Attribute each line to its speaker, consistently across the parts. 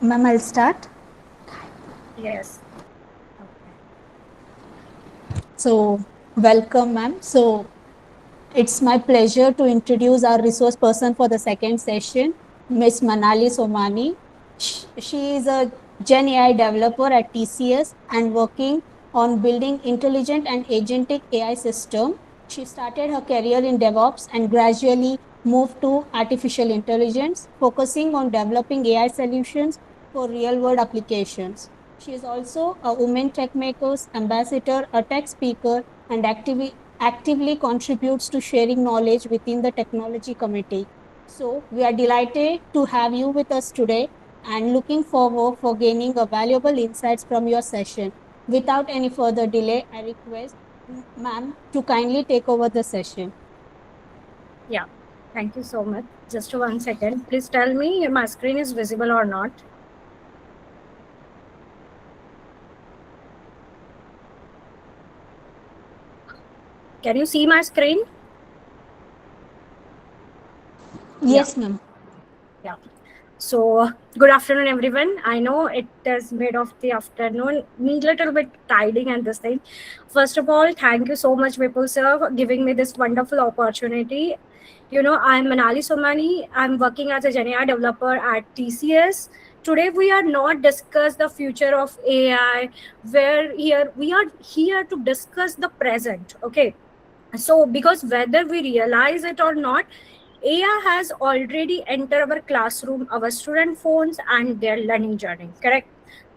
Speaker 1: Ma'am, I'll start.
Speaker 2: Yes.
Speaker 1: So, welcome, ma'am. So, it's my pleasure to introduce our resource person for the second session, Miss Manali Somani. She is a Gen AI developer at TCS and working on building intelligent and agentic AI system. She started her career in DevOps and gradually moved to artificial intelligence, focusing on developing AI solutions for real-world applications. She is also a Women Tech Makers ambassador, a tech speaker, and actively contributes to sharing knowledge within the technology committee. So we are delighted to have you with us today and looking forward for gaining a valuable insights from your session. Without any further delay, I request ma'am to kindly take over the session.
Speaker 2: Yeah. Thank you so much. Just 1 second. Please tell me my screen is visible or not. Can you see my screen? Yeah.
Speaker 1: Yes, ma'am.
Speaker 2: Yeah. So, good afternoon, everyone. I know it is mid of the afternoon, me little bit tiding and this thing. First of all, thank you so much, Vipul sir, for giving me this wonderful opportunity. I'm Manali Somani. I'm working as a GenAI developer at TCS. Today, we are not discuss the future of AI. Where here we are here to discuss the present. Okay, so because whether we realize it or not, AI has already entered our classroom, our student phones, and their learning journey. Correct.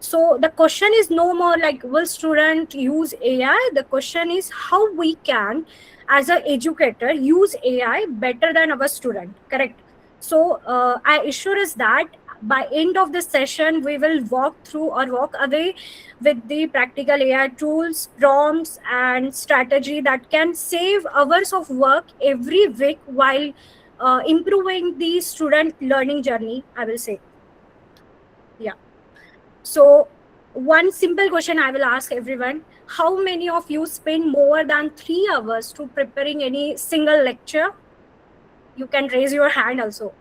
Speaker 2: So the question is no more like will student use AI? The question is how we can, as an educator, use AI better than our student. Correct. So I assure us that by end of the session we will walk through or walk away with the practical AI tools, prompts, and strategy that can save hours of work every week while improving the student learning journey, I will say. Yeah. So, one simple question I will ask everyone: how many of you spend more than 3 hours to preparing any single lecture? You can raise your hand also.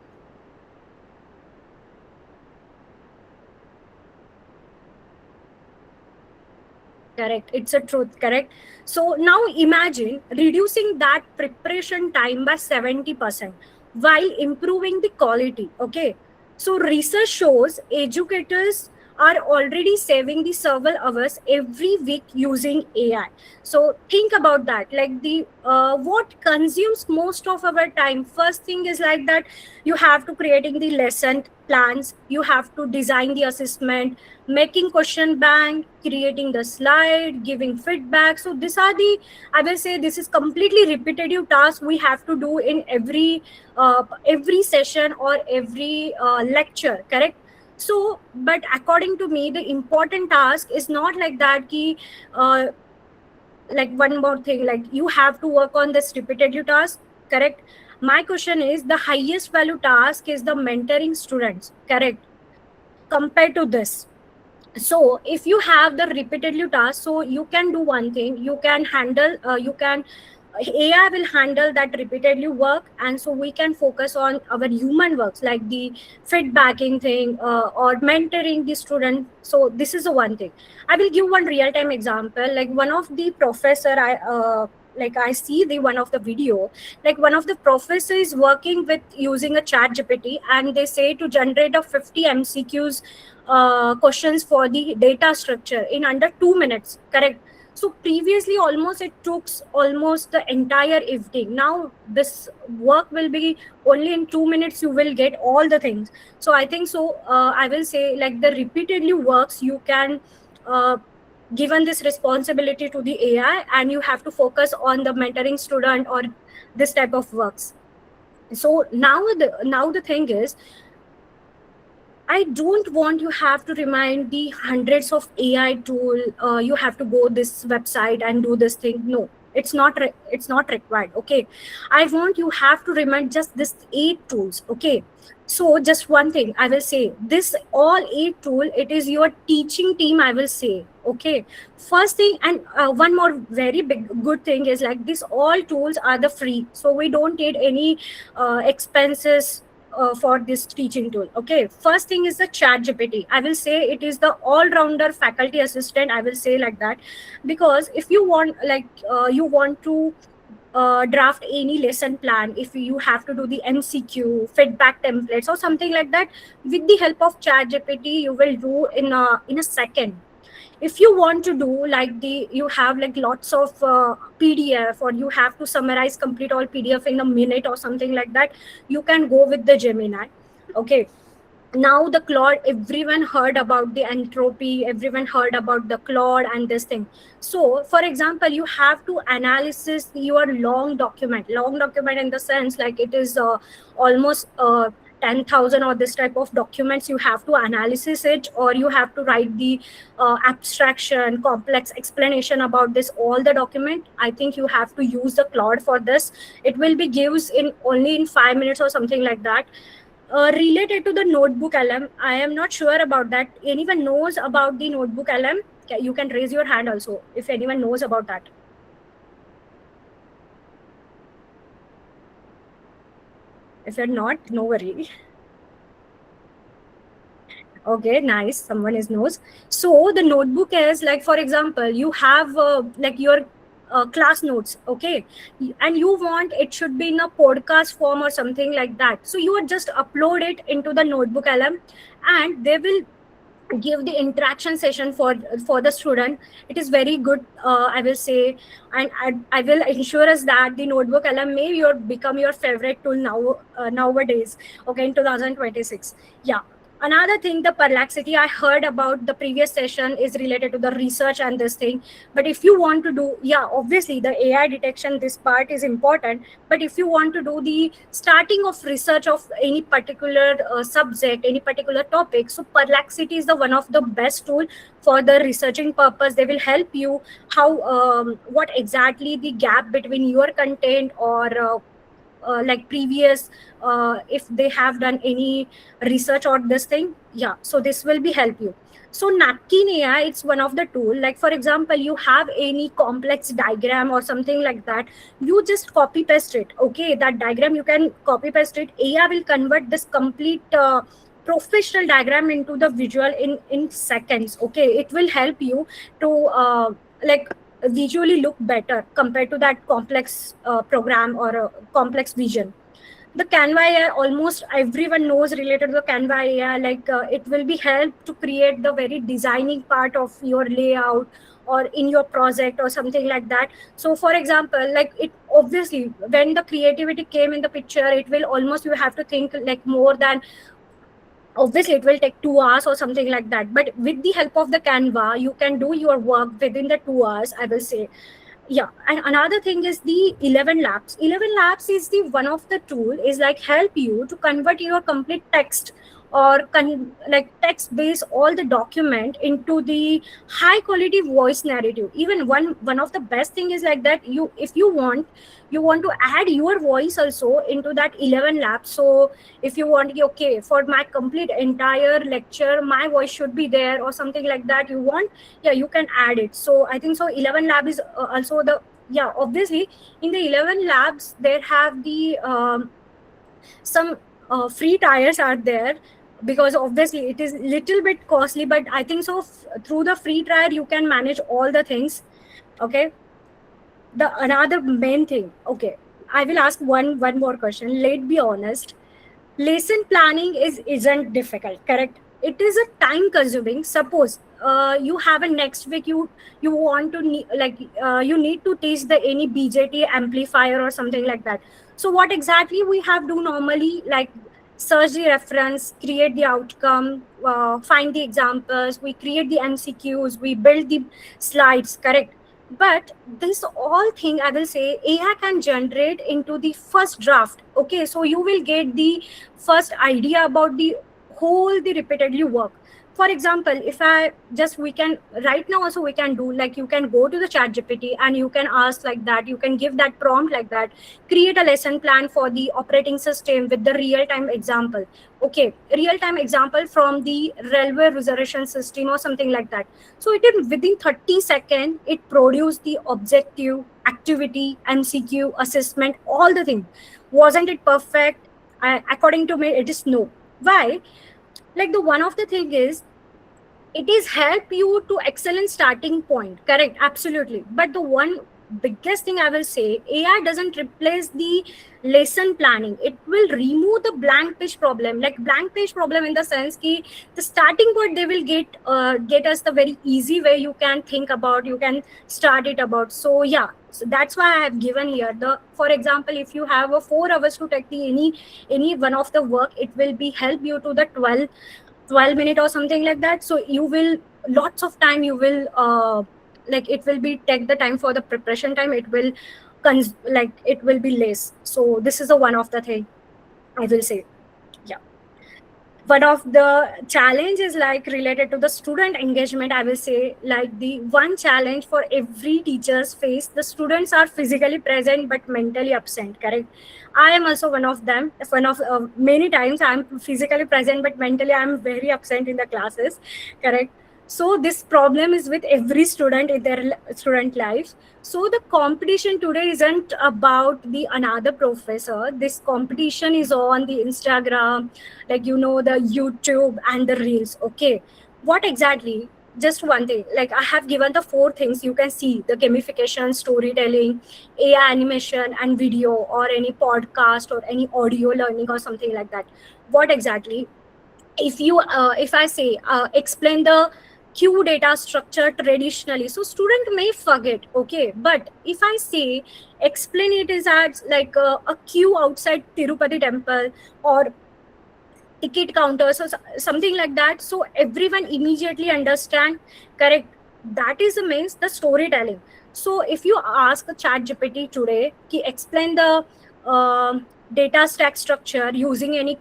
Speaker 2: Correct. It's a truth. Correct. So now imagine reducing that preparation time by 70% while improving the quality. Okay. So research shows educators are already saving the several hours every week using AI. So think about that. Like the what consumes most of our time. First thing is like that you have to creating the lesson plans. You have to design the assessment, making question bank, creating the slide, giving feedback. So these are the, I will say, this is completely repetitive task we have to do in every session or every lecture. Correct. So but according to me the important task is not like that ki, uh, like one more thing, like you have to work on this repetitive task. Correct. My question is the highest value task is the mentoring students. Correct. Compared to this, so if you have the repetitive task, so you can do one thing, you can handle you can AI will handle that repetitive work, and so we can focus on our human works like the feedbacking thing or mentoring the student. So this is the one thing. I will give one real time example. Like one of the professor I see the one of the video, like one of the professor is working with using a chat GPT, and they say to generate a 50 MCQs questions for the data structure in under 2 minutes. Correct. So previously almost it took almost the entire evening. Now this work will be only in 2 minutes, you will get all the things. So I think so I will say like the repeatedly works you can uh, given this responsibility to the AI, and you have to focus on the mentoring student or this type of works. So now the thing is, I don't want you have to remind the hundreds of AI tool. You have to go this website and do this thing. No, it's not required. Okay, I want you have to remind just this 8 tools. Okay, so just one thing I will say: this all 8 tool. It is your teaching team. I will say. Okay, first thing, and one more very big good thing is like this all tools are the free, so we don't need any expenses for this teaching tool. Okay, first thing is the chat gpt. I will say it is the all-rounder faculty assistant, I will say like that. Because if you want, like you want to draft any lesson plan, if you have to do the mcq feedback templates or something like that, with the help of chat gpt you will do in a second. If you want to do like the, you have like lots of pdf, or you have to summarize complete all pdf in a minute or something like that, you can go with the gemini. Okay, now the Claude, everyone heard about the entropy, everyone heard about the Claude and this thing. So for example, you have to analysis your long document in the sense like it is almost 10,000 or this type of documents. You have to analysis it, or you have to write the abstraction complex explanation about this all the document. I think you have to use the Claude for this. It will be gives in only in 5 minutes or something like that. Related to the notebook LM, I am not sure about that. Anyone knows about the notebook LM? You can raise your hand also if anyone knows about that. If you're not, no worry. Okay, nice, someone is knows. So the notebook is like, for example, you have like your class notes, okay, and you want it should be in a podcast form or something like that. So you would just upload it into the notebook LM, and they will give the interaction session for the student. It is very good, I will say, and I will ensure us that the notebook LM may become your favorite tool now, nowadays, okay, in 2026. Yeah, another thing, the perplexity, I heard about the previous session is related to the research and this thing. But if you want to do, yeah, obviously the AI detection, this part is important. But if you want to do the starting of research of any particular subject, any particular topic, so perplexity is the one of the best tool for the researching purpose. They will help you how what exactly the gap between your content or like previous, if they have done any research on this thing. Yeah, so this will be help you. So napkin AI, it's one of the tool. Like for example, you have any complex diagram or something like that, you just copy paste it. Okay, that diagram you can copy paste it. AI will convert this complete professional diagram into the visual in seconds. Okay, it will help you to like visually look better compared to that complex program or a complex vision. The Canva AI, almost everyone knows related to the Canva AI. Like it will be help to create the very designing part of your layout or in your project or something like that. So for example, like it obviously when the creativity came in the picture, it will almost, you have to think like more than, obviously it will take 2 hours or something like that. But with the help of the Canva, you can do your work within the 2 hours, I will say. Yeah, and another thing is the 11 labs. 11 labs is the one of the tool is like help you to convert your complete text or like text base all the document into the high quality voice narrative. Even one of the best thing is like that, you, if you want, you want to add your voice also into that 11 labs. So if you want, okay, for my complete entire lecture my voice should be there or something like that, you want, yeah, you can add it. So I think so 11 lab is also the, yeah, obviously in the 11 labs there have the some free tires are there, because obviously it is little bit costly, but I think so through the free trial you can manage all the things. Okay, the another main thing, okay, I will ask one more question. Let's be honest, lesson planning isn't difficult, correct? It is a time consuming. Suppose you have a next week, you want to like you need to teach the any BJT amplifier or something like that. So what exactly we have do normally, like search the reference, create the outcome, find the examples, we create the MCQs, we build the slides, correct? But this all thing, I will say, AI can generate into the first draft. Okay, so you will get the first idea about the whole the repeatedly work. For example, if I just, we can right now also we can do like, you can go to the chat gpt and you can ask like that, you can give that prompt like that, create a lesson plan for the operating system with the real time example. Okay, real time example from the railway reservation system or something like that. So it is within 30 seconds it produced the objective, activity, MCQ, assessment, all the things. Wasn't it perfect? According to me, it is no. Why? Like, the one of the thing is, it is help you to excellent starting point, correct, absolutely. But the one biggest thing I will say, AI doesn't replace the lesson planning. It will remove the blank page problem. Like, blank page problem in the sense ki the starting point, they will get us the very easy way you can think about, you can start it about. So yeah, so that's why I have given here the, for example, if you have a 4 hours to take the any one of the work, it will be help you to the 12 minute or something like that. So you will, lots of time you will like, it will be take the time for the preparation time, it will like it will be less. So this is the one of the thing I will say. Yeah, one of the challenge is like related to the student engagement, I will say. Like, the one challenge for every teachers face, the students are physically present but mentally absent, correct. I am also one of them. One of many times I am physically present but mentally I am very absent in the classes, correct. So this problem is with every student in their student life. So the competition today isn't about the another professor. This competition is on the Instagram, like, the YouTube and the reels. Okay, what exactly? Just one thing, like, I have given the 4 things you can see: the gamification, storytelling, AI animation and video, or any podcast or any audio learning or something like that. What exactly? If I say, explain the queue data structure traditionally, so student may forget, okay. But if I say, explain it is as like a queue outside Tirupati temple, or ticket counters, or something like that, so everyone immediately understand, correct. That is the means the storytelling. So if you ask a chat GPT today, ki explain the data stack structure using any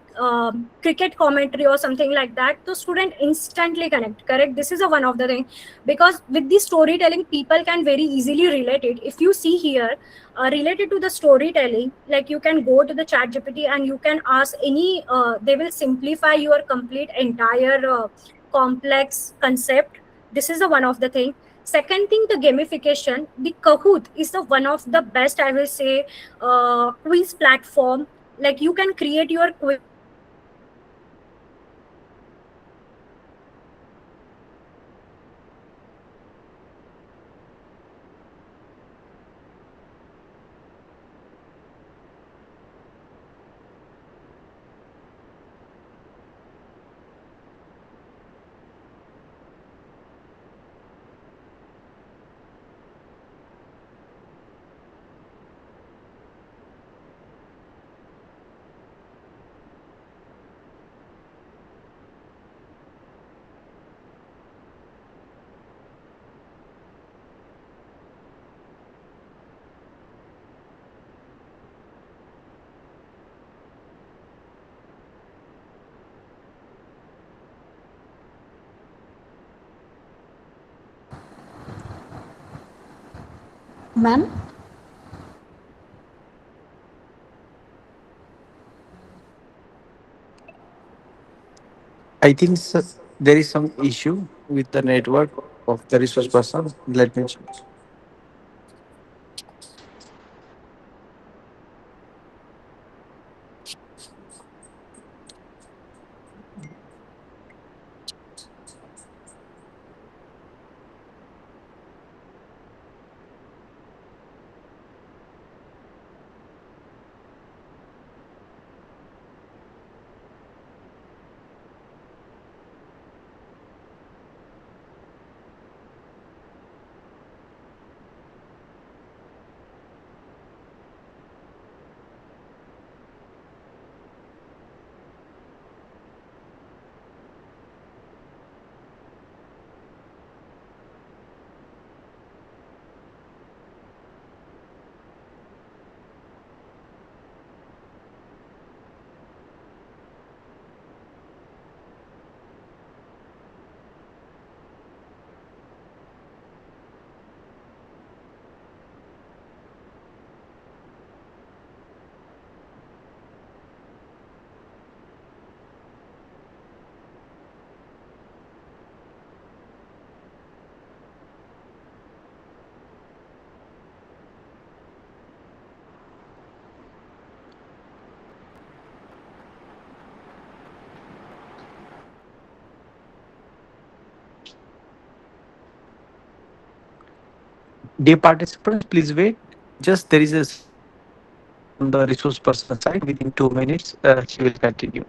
Speaker 2: cricket commentary or something like that, the student instantly connect, correct. This is a one of the thing, because with the storytelling people can very easily relate it. If you see here, related to the storytelling, like, you can go to the chat GPT and you can ask any, they will simplify your complete entire complex concept. This is the one of the thing. Second thing, the gamification, the Kahoot is the one of the best, I will say, quiz platform. Like, you can create your quiz using any AI animation or any audio learning, or any like audio learning or something like that. So you can create your quiz using any
Speaker 1: Ma'am,
Speaker 3: I think there is some issue with the network of the resource person. Let me check. Dear participants, please wait. Just there is a small issue on the resource person side. Within 2 minutes, she will continue.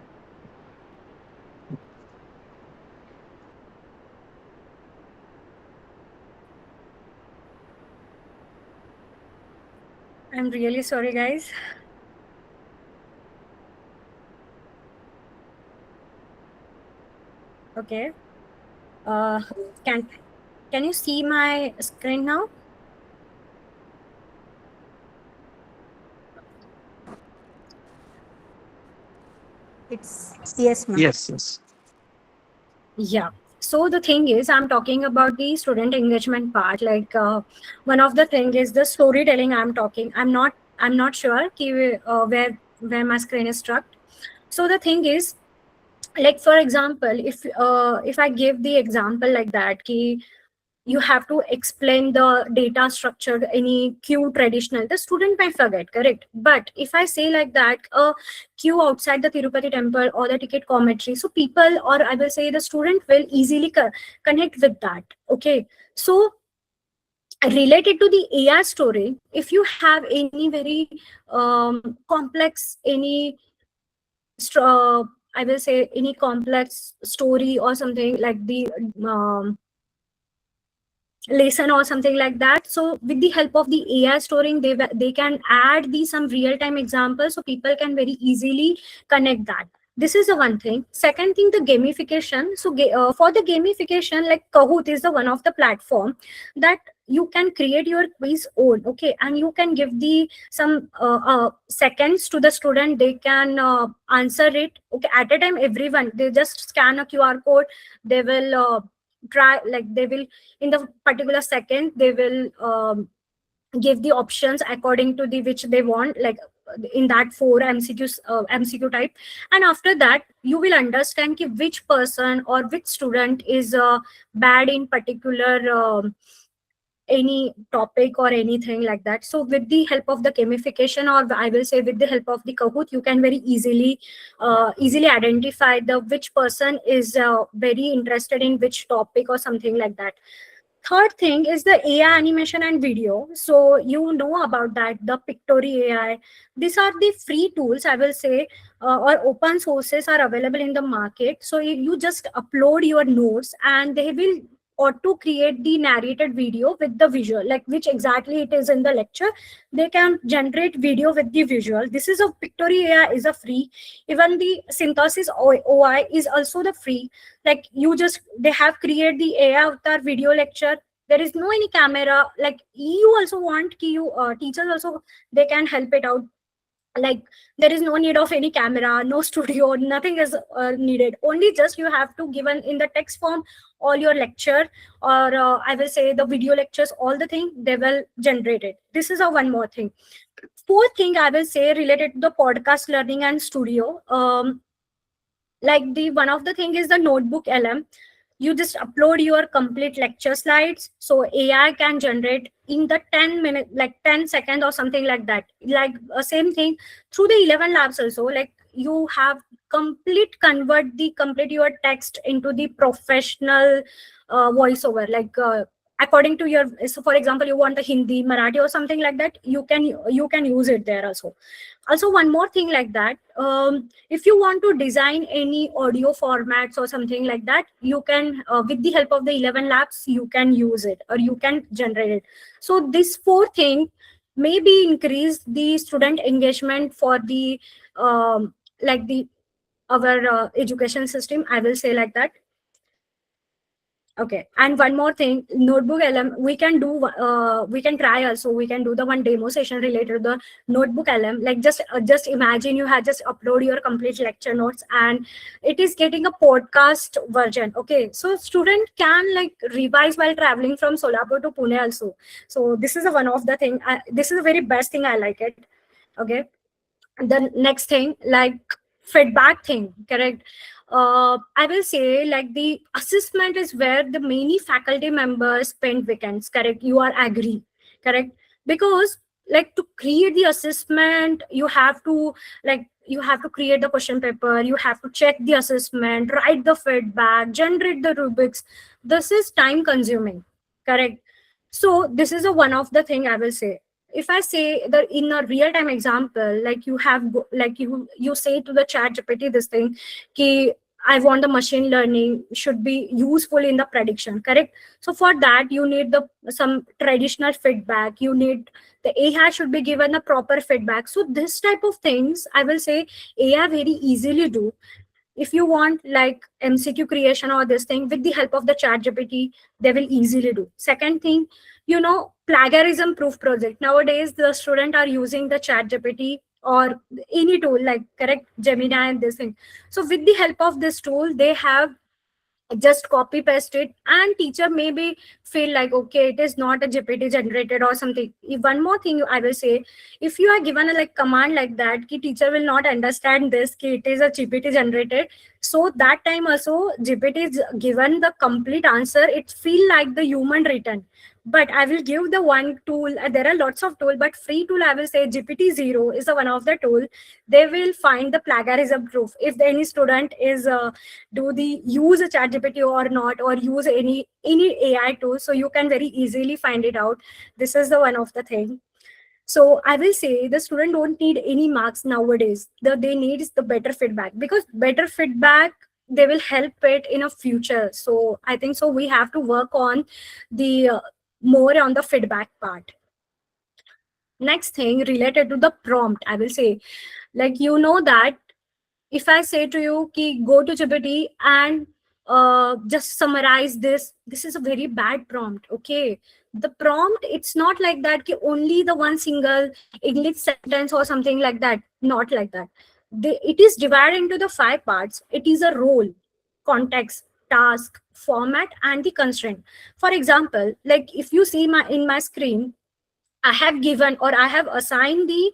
Speaker 2: I'm really sorry, guys. Okay. Uh, can can you see my screen now?
Speaker 1: It's yes, ma'am.
Speaker 3: Yes, yes.
Speaker 2: Yeah. So the thing is, I'm talking about the student engagement part. Like one of the thing is the storytelling. I'm talking. I'm not sure where my screen is struck. So the thing is, like for example, if I give the example like that, ki you have to explain the data structure any queue traditional, the student might forget, correct? But if I say like that, a queue outside the Tirupati temple or the ticket commentary, so people, or I will say the student will easily connect with that. Okay, so related to the AI story, if you have any very complex any I will say any complex story or something like the um, lesson or something like that, so with the help of the AI storing, they can add the some real time examples so people can very easily connect that. This is the one thing. Second thing, the gamification. So for the gamification, like Kahoot is the one of the platform that you can create your quiz own, okay, and you can give the some seconds to the student, they can answer it, okay, at a time. Everyone, they just scan a QR code, they will try, like they will in the particular second, they will give the options according to the which they want, like in that four MCQs, MCQ type. And after that, you will understand ki which person or which student is bad in particular any topic or anything like that. So with the help of the gamification, or I will say with the help of the Kahoot, you can very easily identify the which person is very interested in which topic or something like that. Third thing is the AI animation and video. So you know about that, the Pictory AI. These are the free tools, I will say, or open sources are available in the market. So you just upload your notes and they will auto create the narrated video with the visual, like which exactly it is in the lecture. They can generate video with the visual. This is a Pictory AI is a free. Even the Synthesis OI is also the free. Like you just, they have created the AI avatar video lecture. There is no any camera, like you also want ki you teachers also, they can help it out. Like there is no need of any camera, no studio, nothing is needed. Only just you have to given in the text form all your lecture, or I will say the video lectures, all the thing they will generate it. This is a one more thing. Fourth thing I will say related to the podcast learning and studio, like the one of the thing is the Notebook LM. You just upload your complete lecture slides, so AI can generate in the 10 minute, like 10 seconds or something like that. Like same thing through the 11 labs also, like you have complete your text into the professional voiceover, like according to your, so for example you want the Hindi, Marathi or something like that, you can use it there also. Also one more thing like that, if you want to design any audio formats or something like that, you can with the help of the 11 labs you can use it or you can generate it. So this four thing maybe increase the student engagement for the like the our education system, I will say like that. Okay, and one more thing, Notebook LM, we can do, we can try also, we can do the one demo session related to the Notebook LM. Like just imagine you had just upload your complete lecture notes and it is getting a podcast version. Okay, so student can like revise while traveling from Solapur to Pune also. So this is a one of the thing, this is the very best thing I like it. Okay, the next thing, like feedback thing, correct? I will say like the assessment is where the many faculty members spend weekends, correct? You are agree, correct? Because like to create the assessment, you have to, like you have to create the question paper, you have to check the assessment, write the feedback, generate the rubrics. This is time consuming, correct? So this is a one of the thing I will say. If I say that in a real time example, like you have like you say to the chat GPT this thing, ki I want the machine learning should be useful in the prediction, correct? So for that you need the some traditional feedback. You need the AI should be given a proper feedback. So this type of things I will say AI very easily do. If you want like MCQ creation or this thing with the help of the chat GPT, they will easily do. Second thing, plagiarism proof project. Nowadays, the student are using the chat GPT or any tool like correct Gemini and this thing. So with the help of this tool, they have just copy paste it, and teacher maybe feel like okay it is not a GPT generated or something. One more thing I will say, if you are given a like command like that ki teacher will not understand this ki it is a GPT generated, so that time also GPT is given the complete answer, it feel like the human written. But I will give the one tool, there are lots of tool, but free tool I will say GPT-0 is the one of the tool. They will find the plagiarism proof if any student is do the use a chat GPT or not, or use any AI tool, so you can very easily find it out. This is the one of the thing. So I will say the student don't need any marks nowadays. They need is the better feedback, because better feedback they will help it in a future. So I think so we have to work on the more on the feedback part. Next thing related to the prompt, I will say, like that if I say to you ki go to GPT and just summarize this is a very bad prompt. Okay, the prompt, it's not like that ki only the one single English sentence or something like that. Not like that. It is divided into the 5 parts. It is a role, context, task, format, and the constraint. For example, like if you see in my screen, I have given or I have assigned the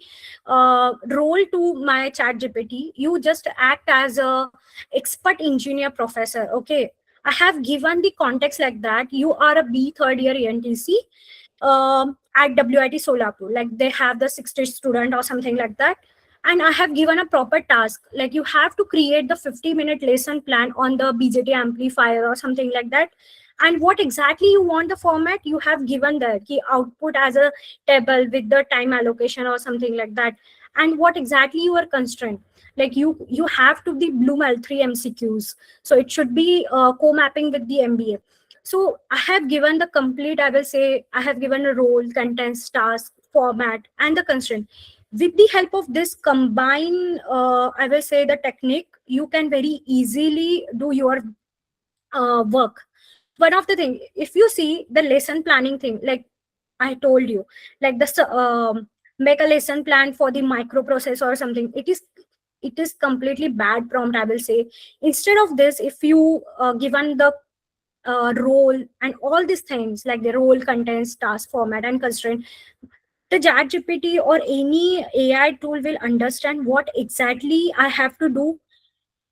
Speaker 2: role to my chat GPT. You just act as a expert engineer professor. Okay. I have given the context like that. You are a B third year ENTC at WIT Solapur. Like they have the 60 student or something like that. And I have given a proper task. Like you have to create the 50-minute lesson plan on the BJT amplifier or something like that. And what exactly you want the format, you have given the key output as a table with the time allocation or something like that. And what exactly you are constrained, like you have to the Bloom L3 MCQs, so it should be co-mapping with the MBA. So I have given the complete, I will say I have given a role, contents, task, format, and the constraint. With the help of this combine, I will say the technique, you can very easily do your work. One of the thing, if you see the lesson planning thing, like I told you, like the make a lesson plan for the microprocessor or something, it is completely bad prompt, I will say. Instead of this, if you given the role and all these things like the role, contents, task, format, and constraint, the chat GPT or any AI tool will understand what exactly I have to do.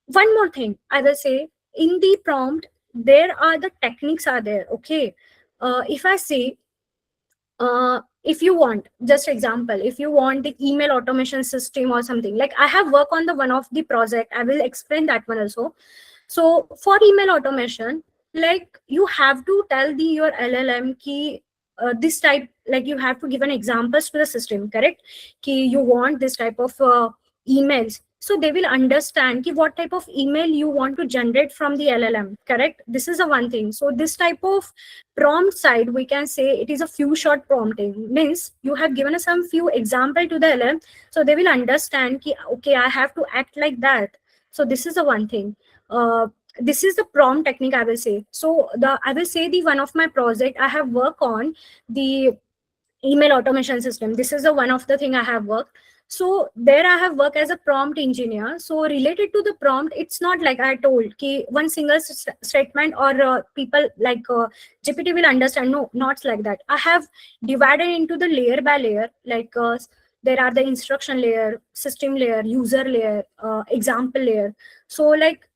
Speaker 2: One more thing I will say, in the prompt there are the techniques are there. Okay, if I say if you want, just example, if you want the email automation system or something, like I have worked on the one of the project, I will explain that one also. So for email automation, like you have to tell the your LLM key this type, like you have to give an examples to the system, correct? Key you want this type of emails, so they will understand ki what type of email you want to generate from the LLM, correct? This is a one thing. So this type of prompt side, we can say it is a few short prompting, means you have given us some few example to the LLM, so they will understand ki okay I have to act like that. So this is the one thing. This is the prompt technique, I will say. So I will say the one of my project I have worked on the email automation system. This is the one of the thing I have worked. So there I have worked as a prompt engineer. So related to the prompt, it's not like I told ki one single statement or people like GPT will understand. No, not like that. I have divided into the layer by layer, like there are the instruction layer, system layer, user layer, example layer. So like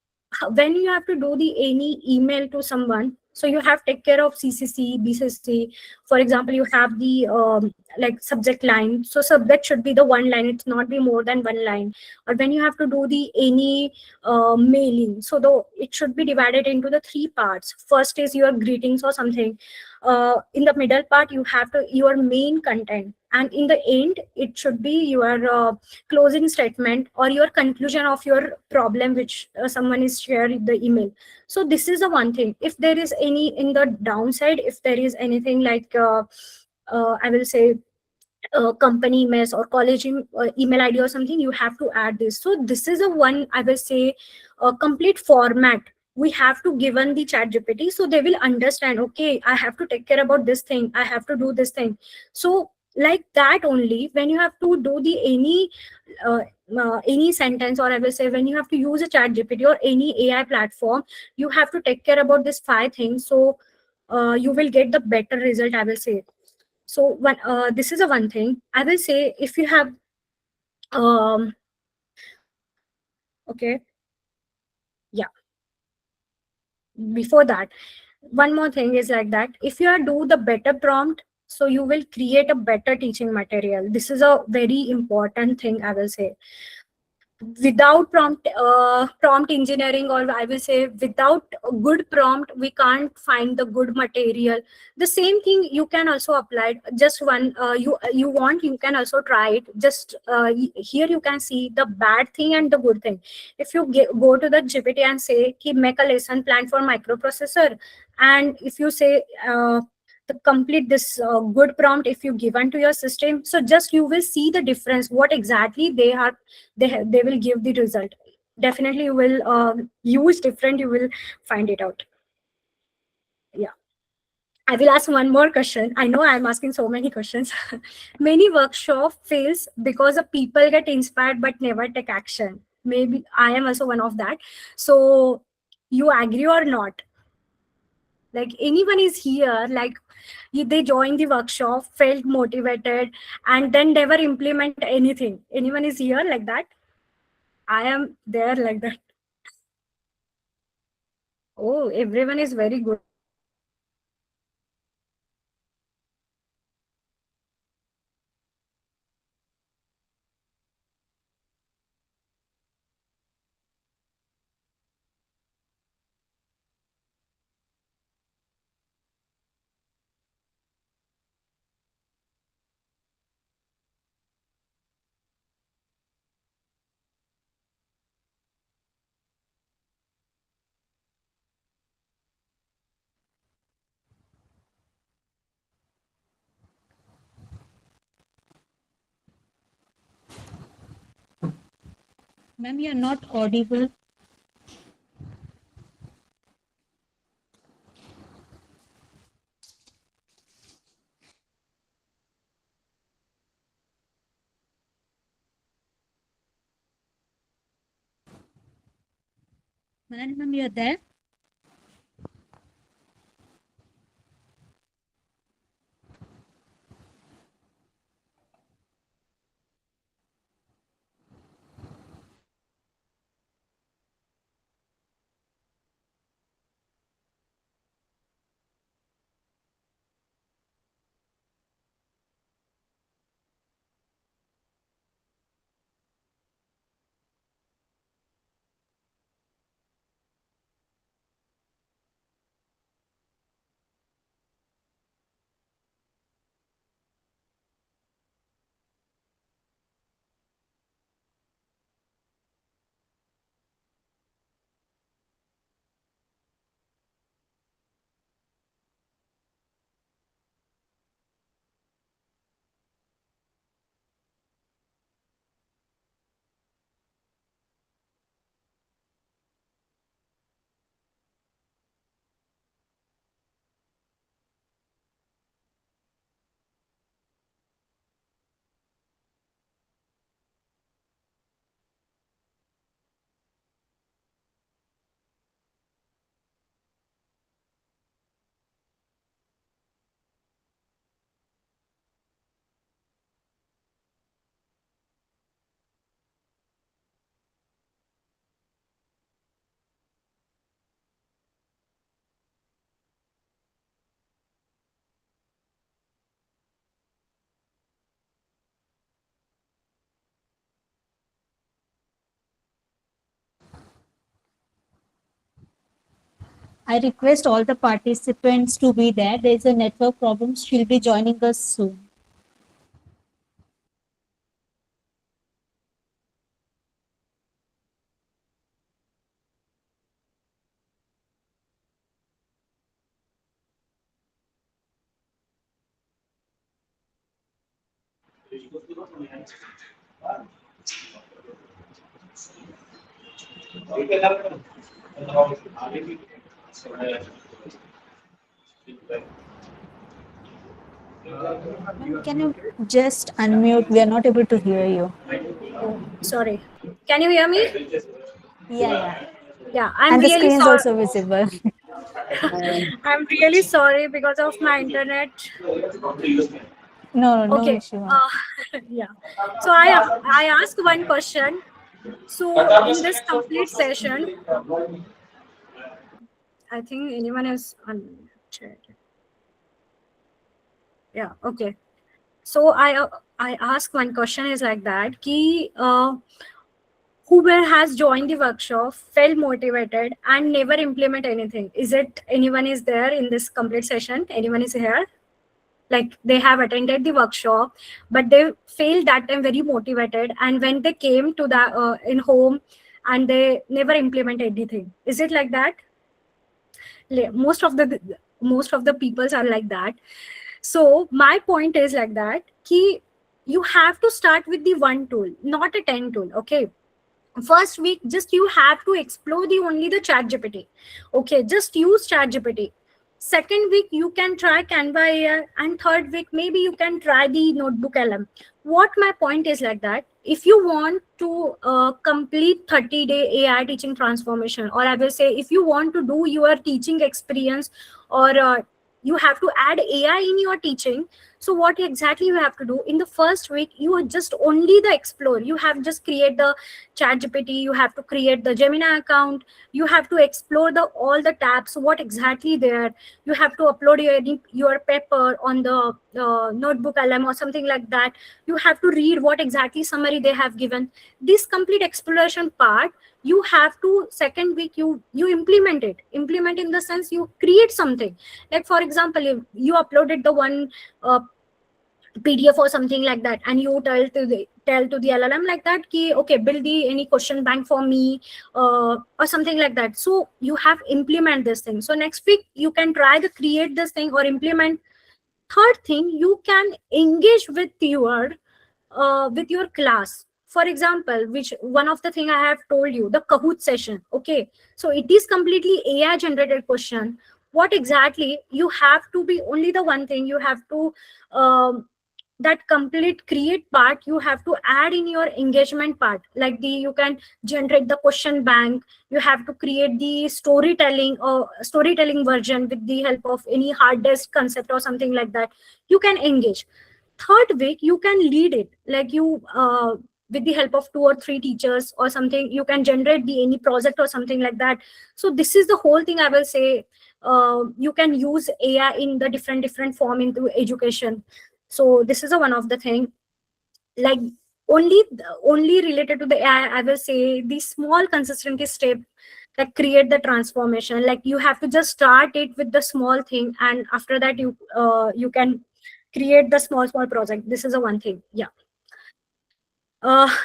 Speaker 2: when you have to do the any email to someone, so you have take care of CCC, BCC. For example, you have the like subject line. So subject should be the one line, it's not be more than one line. Or when you have to do the any mailing, so though it should be divided into the three parts. First is your greetings or something, in the middle part you have to your main content, and in the end it should be your closing statement or your conclusion of your problem which someone is shared in the email. So this is the one thing. If there is any in the downside, if there is anything like I will say company emails or college email id or something, you have to add this. So this is a one, I will say, a complete format we have to given the chat gpt, so they will understand, okay, I have to take care about this thing, I have to do this thing. So like that only, when you have to do the uh, any sentence, or I will say when you have to use a chat gpt or any ai platform, you have to take care about this five things. So you will get the better result, I will say. So one, this is a one thing I will say. If you have um okay, yeah, before that, one more thing is like that, if you are do the better prompt, so you will create a better teaching material. This is a very important thing, I will say. Without prompt engineering, or I will say without a good prompt, we can't find the good material. The same thing you can also apply it. Just one, you want, you can also try it. Just here you can see the bad thing and the good thing. If you go to the gpt and say ki make a lesson plan for microprocessor, and if you say the complete this good prompt, if you given to your system, so just you will see the difference, what exactly they are, they will give the result. Definitely you will use different, you will find it out. Yeah, I will ask one more question. I know I'm asking so many questions. Many workshop fails because the people get inspired but never take action. Maybe I am also one of that. So you agree or not? Like anyone is here, like they joined the workshop, felt motivated, and then never implement anything. Anyone is here like that? I am there like that. Oh, everyone is very good.
Speaker 1: Ma'am, you're not audible. Manali, ma'am, you're there? I request all the participants to be there. There is a network problem. She'll be joining us soon. Ma'am, can you just unmute? We are not able to hear you.
Speaker 2: Oh, sorry. Can you hear me?
Speaker 1: Yeah.
Speaker 2: Yeah, I'm
Speaker 1: And the
Speaker 2: really
Speaker 1: screen is
Speaker 2: sorry.
Speaker 1: also visible.
Speaker 2: I'm really sorry because of my internet.
Speaker 1: No
Speaker 2: Okay.
Speaker 1: issue, ma'am.
Speaker 2: Yeah. So I ask one question. So in this complete session, I think anyone is on chat. Yeah. Okay. So I ask one question is like that. Ki whoever has joined the workshop felt motivated and never implement anything. Is it anyone is there in this complete session? Anyone is here? Like they have attended the workshop but they feel that time very motivated, and when they came to the in home and they never implement anything. Is it like that? Most of the peoples are like that. So my point is like that ki you have to start with the one tool, not a 10 tool. Okay, first week just you have to explore the only the chat gpt. Okay, just use chat gpt. Second week you can try Canva AI, and third week maybe you can try the Notebook LM. What my point is like that, if you want to complete 30-day AI teaching transformation, or I will say if you want to do your teaching experience, or you have to add AI in your teaching. So what exactly you have to do in the first week, you are just only the explore. You have just create the chat gpt, you have to create the Gemini account, you have to explore the all the tabs what exactly there. You have to upload your paper on the Notebook LM or something like that. You have to read what exactly summary they have given. This complete exploration part, you have to second week you implement in the sense you create something. Like for example, if you uploaded the one PDF or something like that, and you tell to the LLM like that ki okay, build the any question bank for me, or something like that. So you have implement this thing. So next week you can try to create this thing or implement. Third thing, you can engage with your class. For example, which one of the thing I have told you, the Kahoot session. Okay, so it is completely AI generated question. What exactly you have to be only the one thing you have to that complete create part you have to add in your engagement part. Like the you can generate the question bank, you have to create the storytelling or storytelling version with the help of any hard disk concept or something like that. You can engage. Third week you can lead it, like you with the help of two or three teachers or something, you can generate the any project or something like that. So this is the whole thing I will say. You can use AI in the different form into education. So this is a one of the thing. Like only related to the AI, I will say the small consistency step that create the transformation. Like you have to just start it with the small thing, and after that you can create the small project. This is a one thing. Yeah.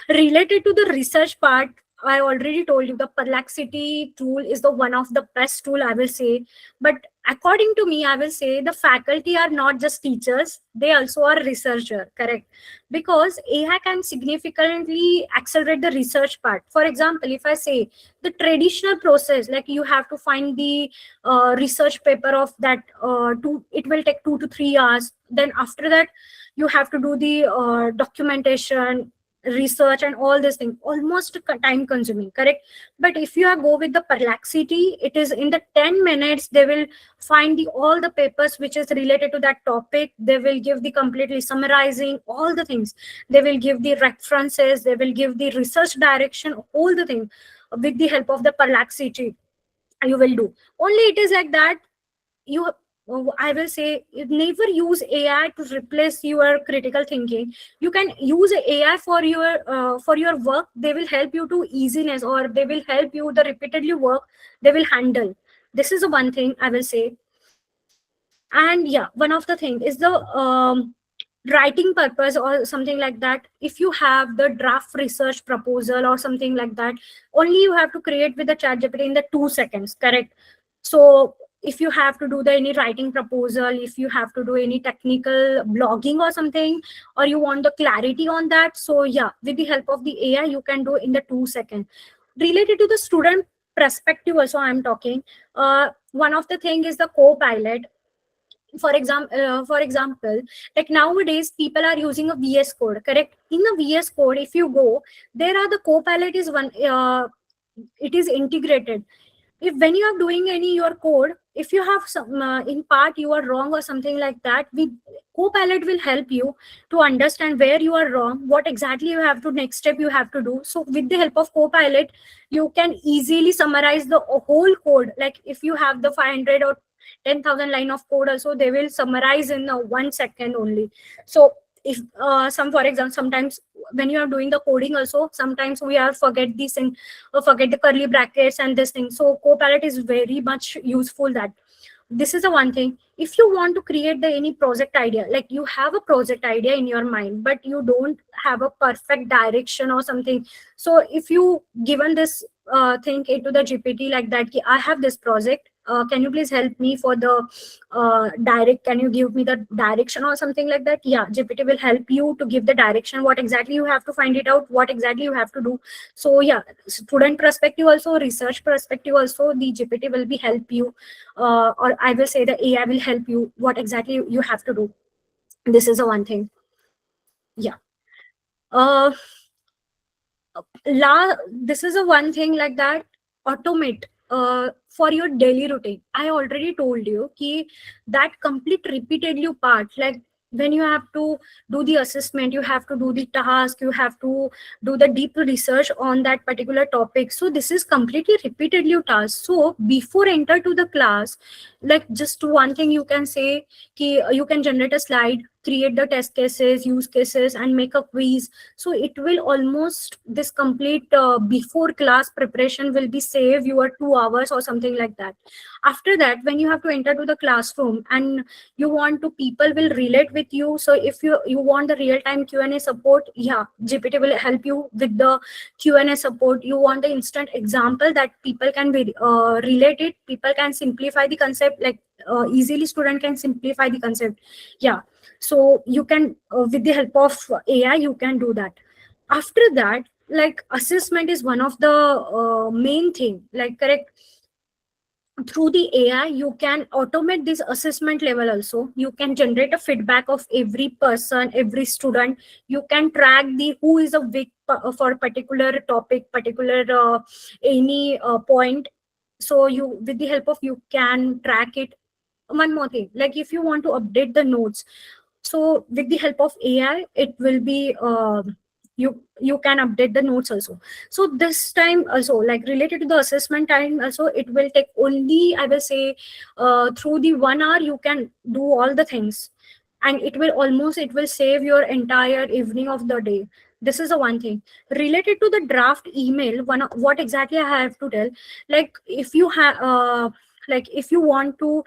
Speaker 2: Related to the research part, I already told you the Perplexity tool is the one of the best tool I will say. But according to me, I will say the faculty are not just teachers; they also are researcher. Correct? Because AI can significantly accelerate the research part. For example, if I say the traditional process, like you have to find the research paper of that it will take 2 to 3 hours. Then after that, you have to do the documentation, research, and all these things, almost time consuming. Correct? But if you are go with the Perplexity, it is in the 10 minutes they will find the all the papers which is related to that topic. They will give the completely summarizing all the things. They will give the references, they will give the research direction, all the thing with the help of the Perplexity. You will do only it is like that. You I will say never use AI to replace your critical thinking. You can use AI for your work. They will help you to easiness, or they will help you the repeatedly work they will handle. This is the one thing I will say. And yeah, one of the thing is the writing purpose or something like that. If you have the draft research proposal or something like that, only you have to create with the ChatGPT in the 2 seconds, correct? So if you have to do the any writing proposal, if you have to do any technical blogging or something, or you want the clarity on that, so yeah, with the help of the AI you can do in the 2 seconds. Related to the student perspective also I'm talking, one of the thing is the co-pilot. For example, like nowadays people are using a VS code, correct? In the VS code, if you go, there are the co-pilot is one, it is integrated. If when you are doing any your code, if you have some in part you are wrong or something like that, the co-pilot will help you to understand where you are wrong, what exactly you have to next step you have to do. So with the help of co-pilot, you can easily summarize the whole code. Like if you have the 500 or 10,000 line of code also, they will summarize in 1 second only. So if some, for example, sometimes when you are doing the coding also, sometimes we are forget this and forget the curly brackets and this thing. So Copilot is very much useful. That this is the one thing. If you want to create the any project idea, like you have a project idea in your mind but you don't have a perfect direction or something, so if you given this thing into the GPT like that, ki, I have this project, can you please help me for the can you give me the direction or something like that, yeah, GPT will help you to give the direction, what exactly you have to find it out, what exactly you have to do. So yeah, student perspective also, research perspective also, the GPT will be help you, or I will say the AI will help you what exactly you have to do. This is the one thing. Yeah. uh this is a one thing like that. Automate for your daily routine. I already told you ki that complete repeatedly part, like when you have to do the assessment, you have to do the task, you have to do the deep research on that particular topic. So this is completely repeatedly task. So before enter to the class, like just one thing you can say ki you can generate a slide, create the test cases, use cases, and make a quiz. So it will almost this complete before class preparation will be save your 2 hours or something like that. After that, when you have to enter to the classroom and you want to people will relate with you, so if you want the real time Q&A support, yeah, GPT will help you with the Q&A support. You want the instant example that people can be relate it, people can simplify the concept, like easily student can simplify the concept. Yeah, so you can with the help of AI you can do that. After that, like assessment is one of the main thing, like correct. Through the AI you can automate this assessment level also. You can generate a feedback of every person, every student. You can track the who is a weak for particular topic, particular any point. So you with the help of you can track it. One more thing, like if you want to update the notes, so with the help of AI it will be you can update the notes also. So this time also, like related to the assessment time also, it will take only, I will say, through the 1 hour you can do all the things, and it will save your entire evening of the day. This is the one thing. Related to the draft email, what exactly I have to tell, like if you have like if you want to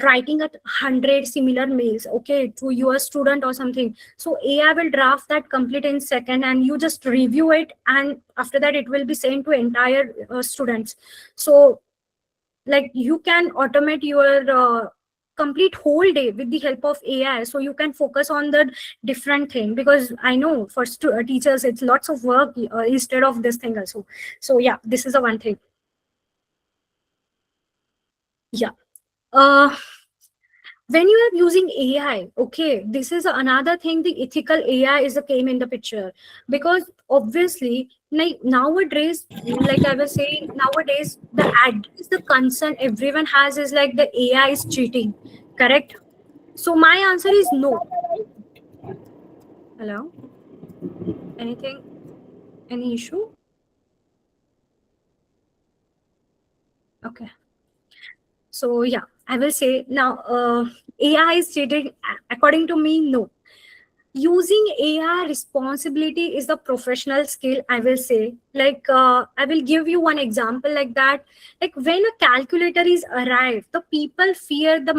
Speaker 2: writing 100 similar mails, okay, to your student or something, so AI will draft that complete in second, and you just review it, and after that it will be sent to entire students. So like you can automate your complete whole day with the help of AI, so you can focus on the different thing, because I know for teachers it's lots of work instead of this thing also. So yeah, this is the one thing. Yeah. uh when you are using AI, okay, this is another thing, the ethical AI is a came in the picture, because obviously like nowadays, like I was saying, nowadays the ad is the concern everyone has is like the AI is cheating, correct? So my answer is no. Hello? Anything? Any issue? Okay. So yeah, I will say now AI is cheating according to me, no. using AI responsibility is the professional skill, I will say. Like, I will give you one example like that. Like, when a calculator is arrived, the people fear the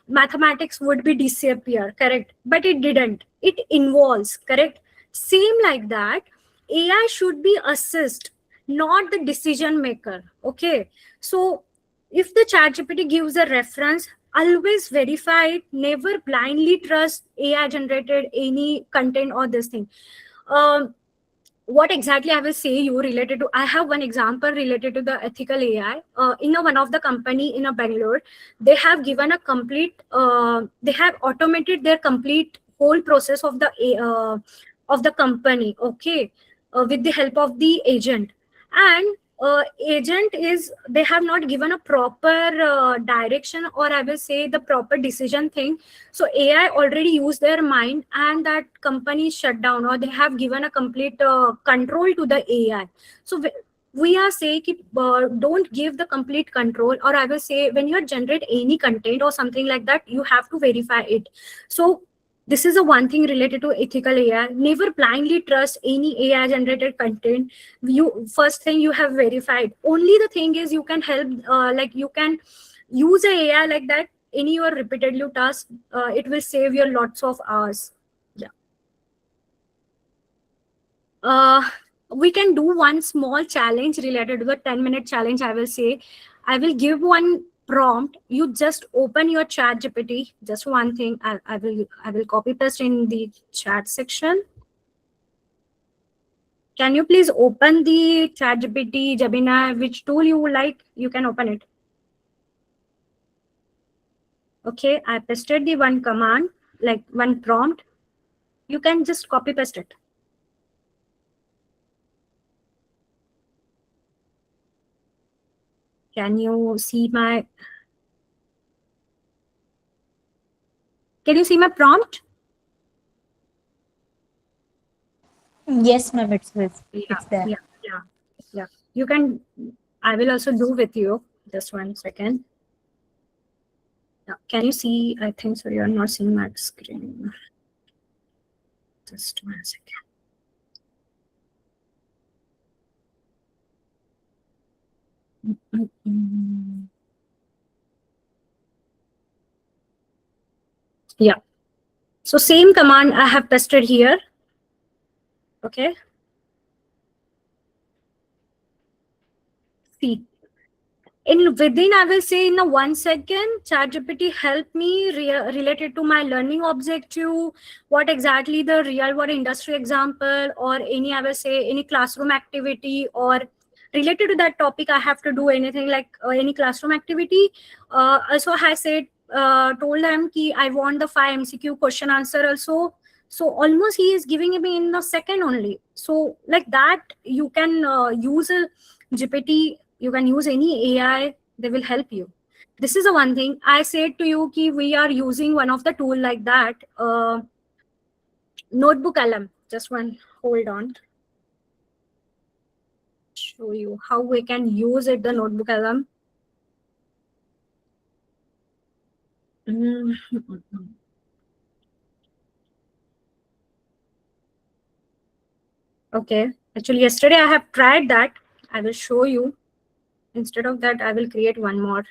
Speaker 2: mathematics would be disappear, correct? But it didn't. It involves, correct? Same like that, AI should be assist, not the decision maker. Okay. So if the ChatGPT gives a reference, always verify it. Never blindly trust AI generated any content or this thing. What exactly I will say you related to, I have one example related to the ethical AI. In one of the company in a Bangalore, they have given a complete, they have automated their complete whole process of the company. Okay. With the help of the agent. And agent is, they have not given a proper direction, or I will say the proper decision thing. So AI already used their mind, and that company shut down, or they have given a complete control to the AI. So we are saying don't give the complete control, or I will say when you generate any content or something like that, you have to verify it. So this is a one thing related to ethical AI. Never blindly trust any AI generated content. You first thing you have verified. Only the thing is you can help, like you can use a AI like that any your repeatedly task. It will save you lots of hours. Yeah. We can do one small challenge related to the 10-minute challenge. I will say, I will give one prompt. You just open your chat GPT. Just one thing. I will copy paste in the chat section. Can you please open the chat GPT, Gemini, which tool you would like? You can open it. Okay, I pasted the one command, like one prompt. You can just copy paste it. Can you see my prompt?
Speaker 1: Yes, ma'am, it's there.
Speaker 2: Yeah. You can, I will also do with you. Just 1 second. Yeah. Can you see? I think so. You're not seeing my screen. Just 1 second. Yeah. So same command I have pasted here. Okay. See. Within, I will say in a 1 second, ChatGPT helped me related to my learning objective, what exactly the real world industry example, or any, I will say, any classroom activity, or related to that topic, I have to do anything like any classroom activity. Also, I said, told them ki I want the 5 MCQ question answer also. So almost he is giving me in a second only. So like that, you can use a GPT. You can use any AI, they will help you. This is the one thing I said to you ki we are using one of the tool like that, Notebook LM. Just one, hold on. Show you how we can use it, the Notebook LM. Okay, actually yesterday I have tried that. I will show you. Instead of that, I will create one more.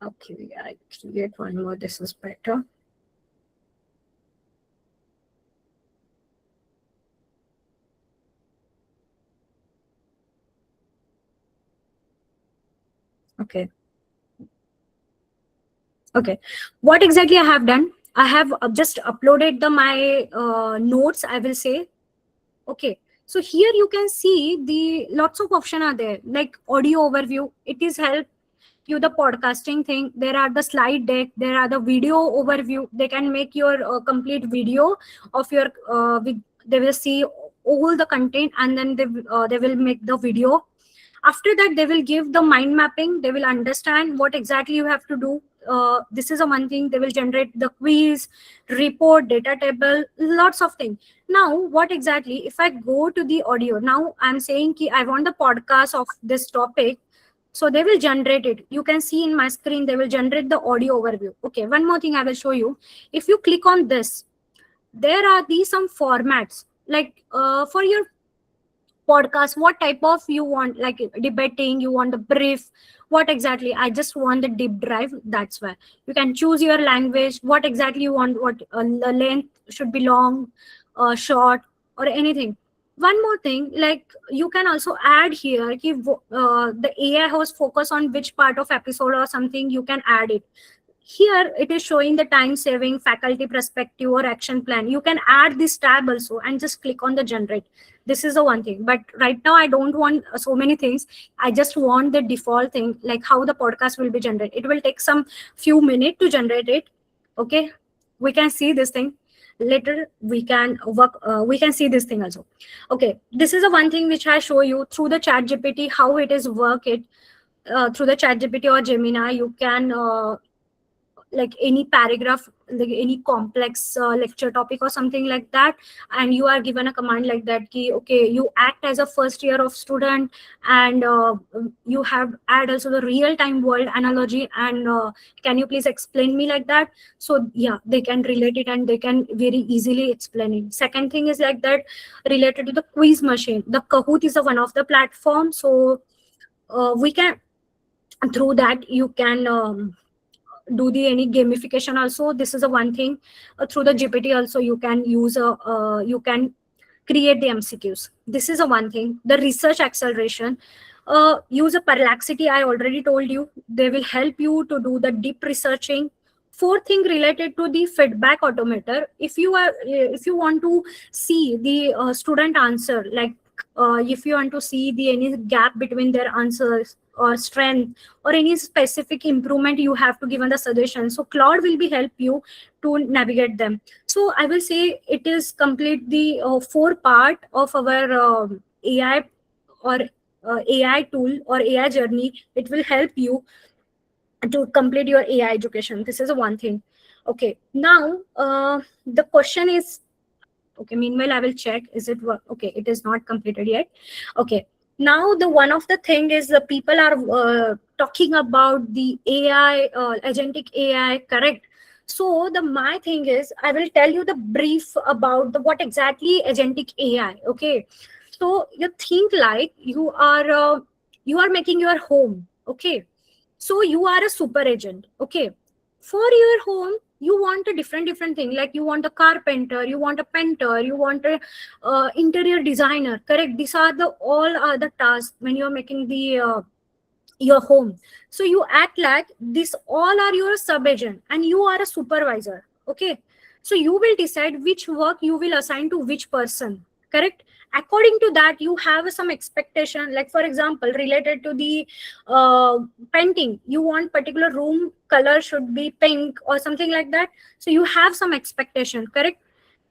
Speaker 2: Okay, I create one more. This is better. Okay. Okay. What exactly I have done? I have just uploaded my notes, I will say. Okay. So here you can see the lots of options are there, like audio overview. It is help you the podcasting thing. There are the slide deck. There are the video overview. They can make your complete video of your. They will see all the content, and then they will make the video. After that, they will give the mind mapping. They will understand what exactly you have to do. This is a one thing. They will generate the quiz, report, data table, lots of things. Now, what exactly, if I go to the audio, now I'm saying ki I want the podcast of this topic. So they will generate it. You can see in my screen, they will generate the audio overview. Okay, one more thing I will show you. If you click on this, there are these some formats, like for your podcast, what type of you want, like debating, you want a brief, what exactly? I just want the deep drive. That's why you can choose your language, what exactly you want, what the length should be, long, short, or anything. One more thing, like you can also add here the AI host focus on which part of episode or something, you can add it. Here it is showing the time saving, faculty perspective, or action plan. You can add this tab also and just click on the generate. This is the one thing, but right now I don't want so many things. I just want the default thing, like how the podcast will be generated. It will take some few minutes to generate it. Okay, we can see this thing later. We can work, we can see this thing also. Okay, this is the one thing which I show you through the chat GPT, how it is work it. Through the chat GPT or Gemini, you can like any paragraph, like any complex lecture topic or something like that, and you are given a command like that ki, okay, you act as a first year of student, and you have add also the real time world analogy, and can you please explain me like that. So yeah, they can relate it and they can very easily explain it. Second thing is like that, related to the quiz machine, the Kahoot is a one of the platform. So we can, through that you can do the any gamification also. This is a one thing. Through the GPT also you can use you can create the MCQs. This is a one thing. The research acceleration, use a Perplexity, I already told you, they will help you to do the deep researching. Fourth thing, related to the feedback automator, if you are, if you want to see the student answer, like if you want to see the any gap between their answers or strength or any specific improvement, you have to give on the suggestion. So Claude will be help you to navigate them. So I will say it is complete the four part of our AI or AI tool or AI journey. It will help you to complete your AI education. This is a one thing. Okay, now the question is, okay, meanwhile I will check, is it work? Okay, it is not completed yet. Okay, now the one of the thing is the people are talking about the AI, agentic AI, correct? So the my thing is, I will tell you the brief about the what exactly agentic AI. Okay, so you think like you are making your home. Okay, so you are a super agent. Okay, for your home you want a different thing, like you want a carpenter, you want a painter, you want a interior designer, correct? These are the all are the tasks when you're making the your home. So you act like this all are your sub agent and you are a supervisor. Okay, so you will decide which work you will assign to which person, correct? According to that you have some expectation, like for example related to the painting, you want particular room color should be pink or something like that. So you have some expectation, correct?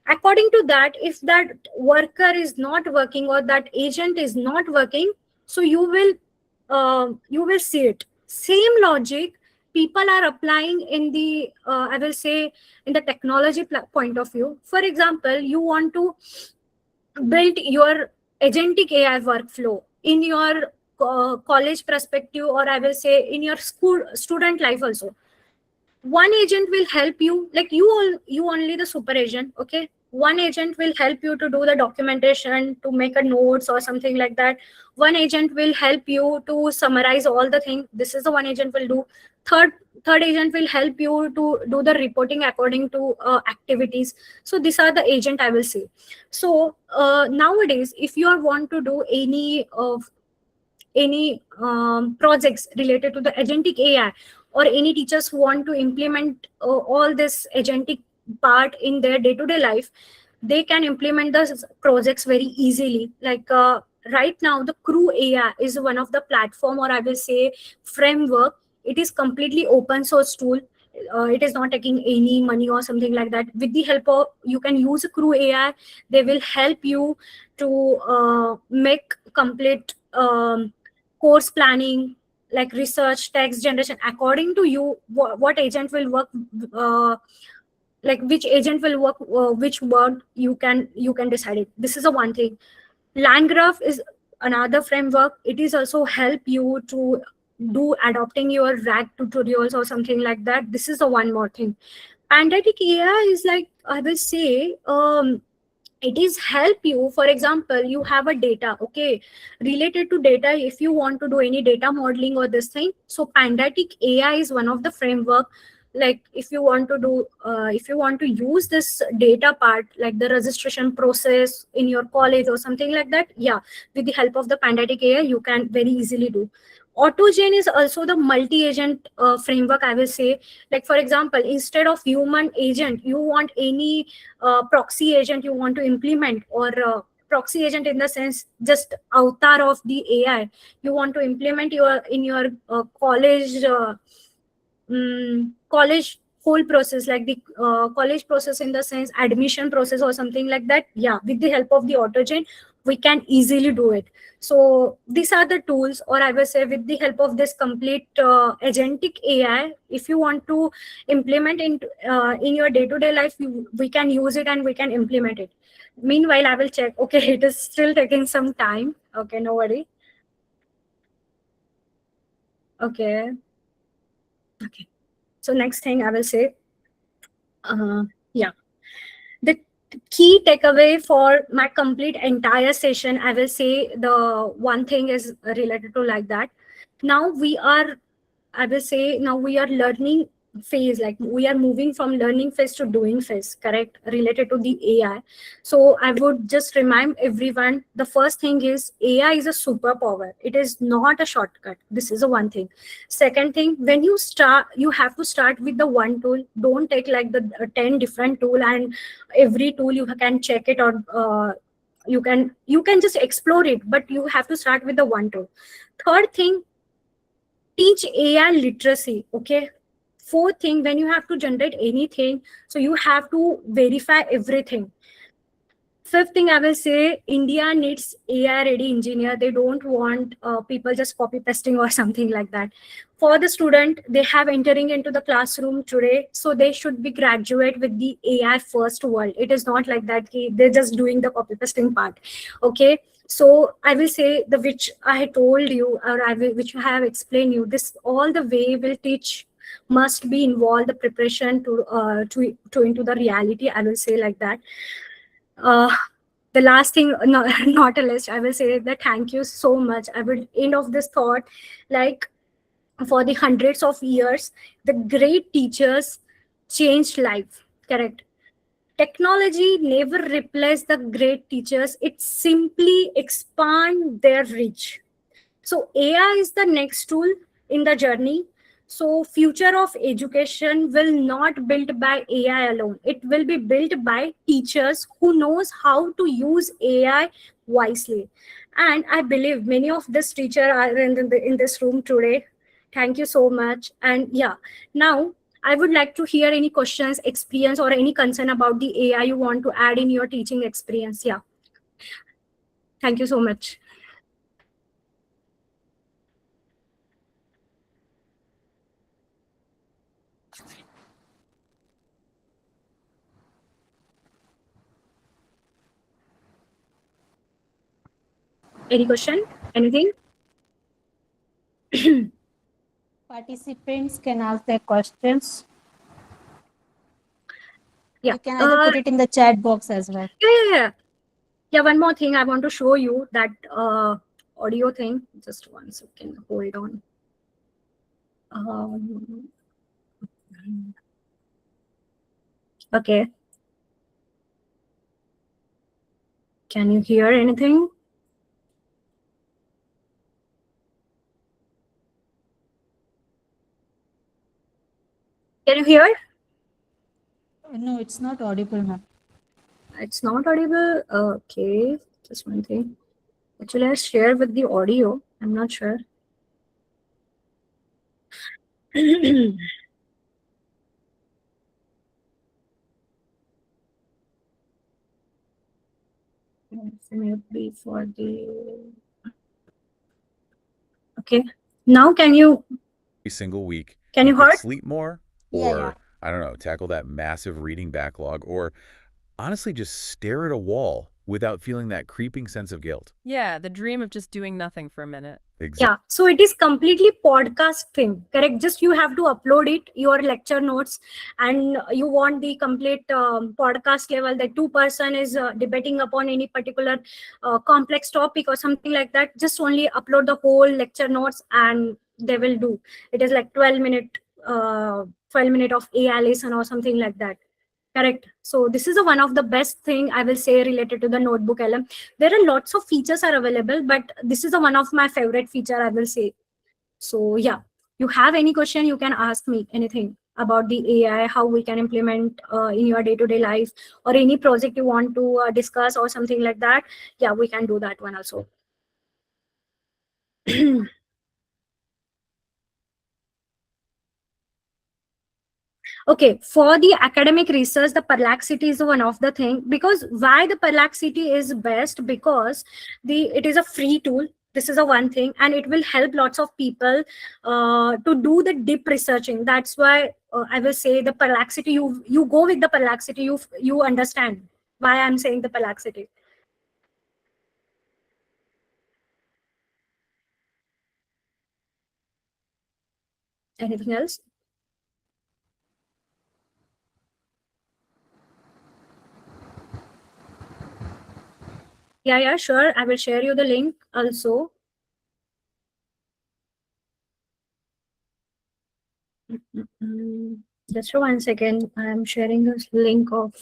Speaker 2: According to that, if that worker is not working or that agent is not working, so you will see it. Same logic people are applying in the I will say in the technology point of view. For example, you want to build your agentic AI workflow in your college perspective, or I will say in your school student life also. One agent will help you, like you only the super agent. Okay, one agent will help you to do the documentation, to make a notes or something like that. One agent will help you to summarize all the things. This is the one agent will do. Third agent will help you to do the reporting according to activities. So these are the agent I will say. So nowadays if you are want to do any projects related to the agentic AI, or any teachers who want to implement all this agentic part in their day-to-day life, they can implement the projects very easily. Like right now the Crew AI is one of the platform, or I will say framework. It is completely open source tool. It is not taking any money or something like that. With the help of, you can use a Crew AI. They will help you to make complete course planning, like research, text generation. According to you, what agent will work, like which agent will work which word, you can decide it. This is a one thing. LangGraph is another framework. It is also help you to do adopting your RAG tutorials or something like that. This is the one more thing. Pandatic AI is like, I will say, it is help you. For example, you have a data, okay, related to data. If you want to do any data modeling or this thing, so Pandatic AI is one of the framework. Like if you want to do if you want to use this data part, like the registration process in your college or something like that, yeah, with the help of the Pandatic AI you can very easily do. Autogen is also the multi-agent framework, I will say. Like for example, instead of human agent, you want any proxy agent you want to implement, or proxy agent in the sense just avatar of the AI you want to implement your in your college whole process, like the college process in the sense admission process or something like that. Yeah, with the help of the Autogen we can easily do it. So these are the tools, or I will say with the help of this complete agentic AI, if you want to implement in your day-to-day life, we can use it and we can implement it. Meanwhile, I will check. Okay, it is still taking some time. Okay, no worry. Okay. Okay. So next thing I will say, yeah, the key takeaway for my complete entire session, I will say the one thing is related to like that. Now we are, I will say, now we are learning phase, like we are moving from learning phase to doing phase, correct, related to the AI. So I would just remind everyone, the first thing is AI is a superpower. It is not a shortcut. This is a one thing. Second thing, when you start, you have to start with the one tool. Don't take like the 10 different tool, and every tool you can check it, or you can just explore it, but you have to start with the one tool. Third thing, teach AI literacy. Okay. Fourth thing, when you have to generate anything, so you have to verify everything. Fifth thing, I will say, India needs AI ready engineer. They don't want people just copy pasting or something like that. For the student, they have entering into the classroom today, so they should be graduate with the AI first world. It is not like that they're just doing the copy pasting part. Okay. So I will say the which I told you, or which I have explained you, this all the way will teach, must be involved the preparation to into the reality. I will say like that. uh, the last thing, not, not a list, I will say that thank you so much. I will end of this thought, like for the hundreds of years, the great teachers changed life, correct? Technology never replaced the great teachers, it simply expand their reach. So AI is the next tool in the journey. So future of education will not built by AI alone. It will be built by teachers who knows how to use AI wisely. And I believe many of this teacher are in this room today. Thank you so much. And yeah, now I would like to hear any questions, experience, or any concern about the AI you want to add in your teaching experience. Yeah. Thank you so much. Any question? Anything?
Speaker 1: Participants can ask their questions.
Speaker 2: Yeah.
Speaker 1: You can either put it in the chat box as well.
Speaker 2: Yeah, one more thing I want to show you, that audio thing. Just 1 second. Hold on. Okay. Can you hear anything? Can you hear?
Speaker 1: No, it's not audible, ma'am.
Speaker 2: It's not audible. Okay, just one thing. Actually, I share with the audio. I'm not sure. Maybe for the. Okay. Now, can you?
Speaker 4: Single week.
Speaker 2: Can you
Speaker 4: could
Speaker 2: hear?
Speaker 4: sleep more,
Speaker 1: Yeah,
Speaker 4: or
Speaker 1: yeah.
Speaker 4: I don't know, tackle that massive reading backlog, or honestly just stare at a wall without feeling that creeping sense of guilt.
Speaker 5: Yeah, the dream of just doing nothing for a minute.
Speaker 4: Exactly.
Speaker 2: Yeah, so it is completely podcast thing, correct? Just you have to upload it, your lecture notes, and you want the complete podcast level that two-person is debating upon any particular complex topic or something like that. Just only upload the whole lecture notes and they will do. It is like 12 minute of AI lesson or something like that. Correct. So this is one of the best thing I will say related to the Notebook LM. There are lots of features are available, but this is one of my favorite feature I will say. So yeah, you have any question, you can ask me anything about the AI, how we can implement in your day-to-day life, or any project you want to discuss or something like that. Yeah, we can do that one also. Okay, for the academic research, the Perplexity is one of the thing, because why the Perplexity is best, because it is a free tool. This is a one thing, and it will help lots of people to do the deep researching. That's why I will say the Perplexity. You go with the Perplexity. You understand why I'm saying the Perplexity. Anything else? Yeah, sure. I will share you the link also. Just for 1 second. I'm sharing this link of.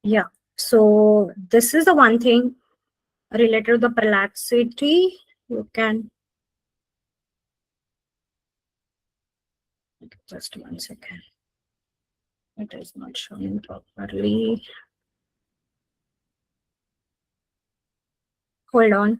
Speaker 2: Yeah. So this is the one thing related to the Perplexity. You can just 1 second. It is not showing properly. Hold on.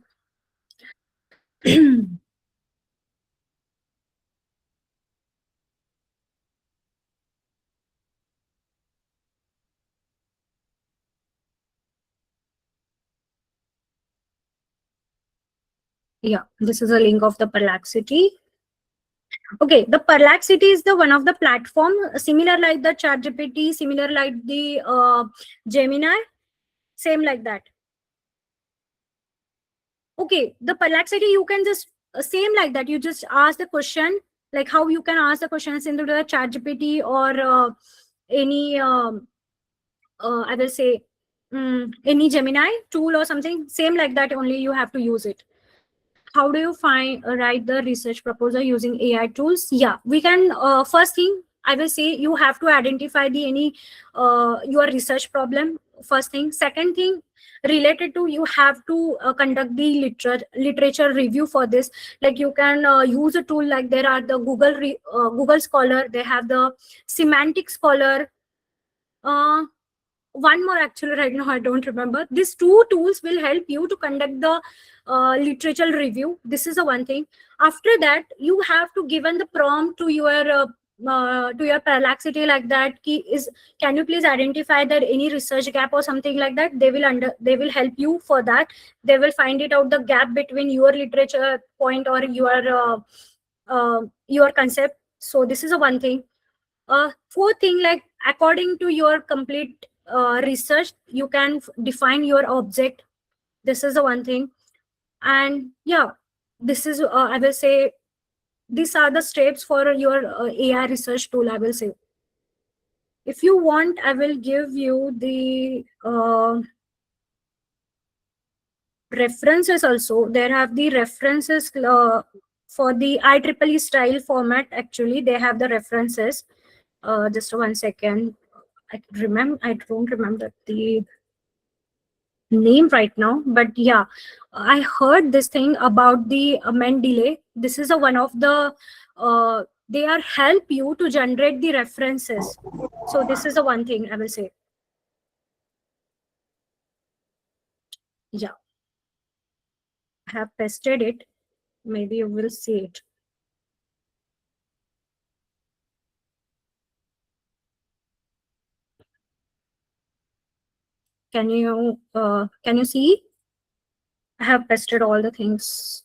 Speaker 2: Yeah, this is a link of the Perplexity. Okay, the Perplexity is the one of the platform similar like the ChatGPT, similar like the Gemini, same like that. Okay, the Perplexity you can just same like that. You just ask the question, like how you can ask the questions into the ChatGPT or any I will say any Gemini tool or something. Same like that. Only you have to use it. How do you write the research proposal using AI tools? Yeah, we can. First thing I will say, you have to identify the any your research problem. First thing. Second thing, related to, you have to conduct the literature review for this. Like you can use a tool like there are the Google Scholar. They have the Semantic Scholar. One more actually right now I don't remember. These two tools will help you to conduct the literature review. This is the one thing. After that, you have to given the prompt to your Perplexity like that. Can you please identify that any research gap or something like that? They will help you for that. They will find it out the gap between your literature point or your concept. So this is a one thing. Fourth thing, like according to your complete research, you can define your object. This is the one thing. And yeah, this is I will say these are the steps for your AI research tool. I will say, if you want, I will give you the references also. There have the references for the IEEE style format. Actually, they have the references. Just 1 second. I don't remember the name right now, but yeah, I heard this thing about the Mendeley. This is a one of the they are help you to generate the references. So this is the one thing I will say. Yeah, I have pasted it. Maybe you will see it. Can you see? I have tested all the things.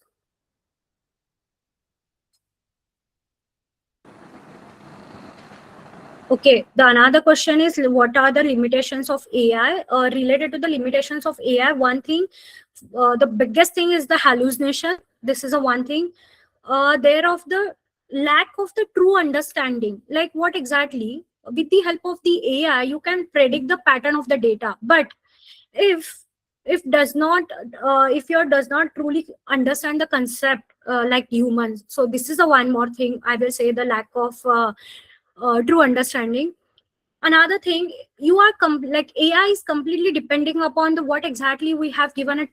Speaker 2: Okay, the another question is, what are the limitations of AI? Related to the limitations of AI, one thing, the biggest thing is the hallucination. This is a one thing. Thereof the lack of the true understanding. Like what exactly? With the help of the AI, you can predict the pattern of the data. But if does not if you does not truly understand the concept like humans, so this is the one more thing I will say, the lack of true understanding. Another thing, you are like AI is completely depending upon the what exactly we have given it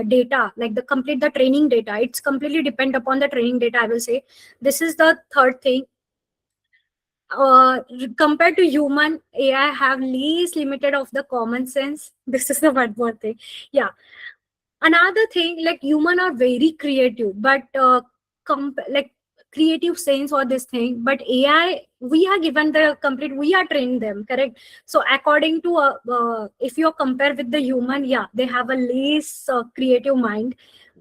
Speaker 2: data, like the training data. It's completely depend upon the training data, I will say. This is the third thing. Compared to human, AI have least limited of the common sense. This is the one more thing. Yeah. Another thing, like human are very creative, but like creative sense or this thing, but AI, we are given the complete, we are trained them, correct? So according to if you compare with the human, yeah, they have a less creative mind,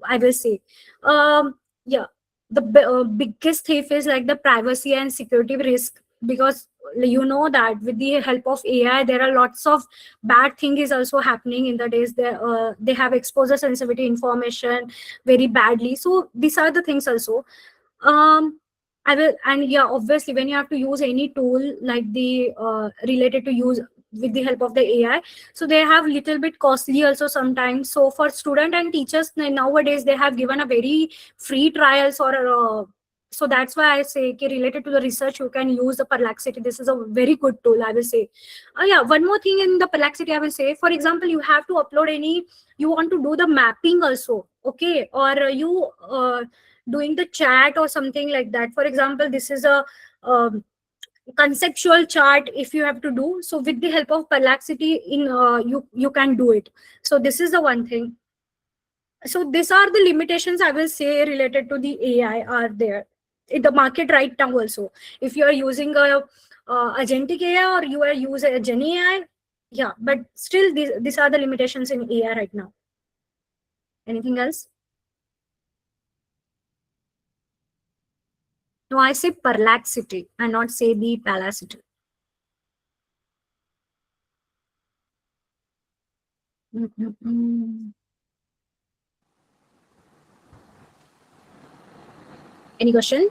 Speaker 2: I will say. Yeah, the biggest thief is like the privacy and security risk, because you know that with the help of AI there are lots of bad thing is also happening in the days. They have exposure sensitivity information very badly, so these are the things also. I will, and yeah, obviously when you have to use any tool like the related to use with the help of the AI, so they have little bit costly also sometimes. So for student and teachers nowadays, they have given a very free trials or so that's why I say, okay, related to the research, you can use the Perplexity. This is a very good tool, I will say. Yeah, one more thing in the Perplexity, I will say, for example, you have to upload any, you want to do the mapping also, okay, or you doing the chat or something like that. For example, this is a conceptual chart if you have to do, so with the help of Perplexity in you can do it. So this is the one thing. So these are the limitations, I will say, related to the AI are there in the market right now also. If you are using a agentic AI or you are using a Gen AI, yeah, but still these are the limitations in AI right now. Anything else? No, I say Perplexity and not say the Palacity. Any question?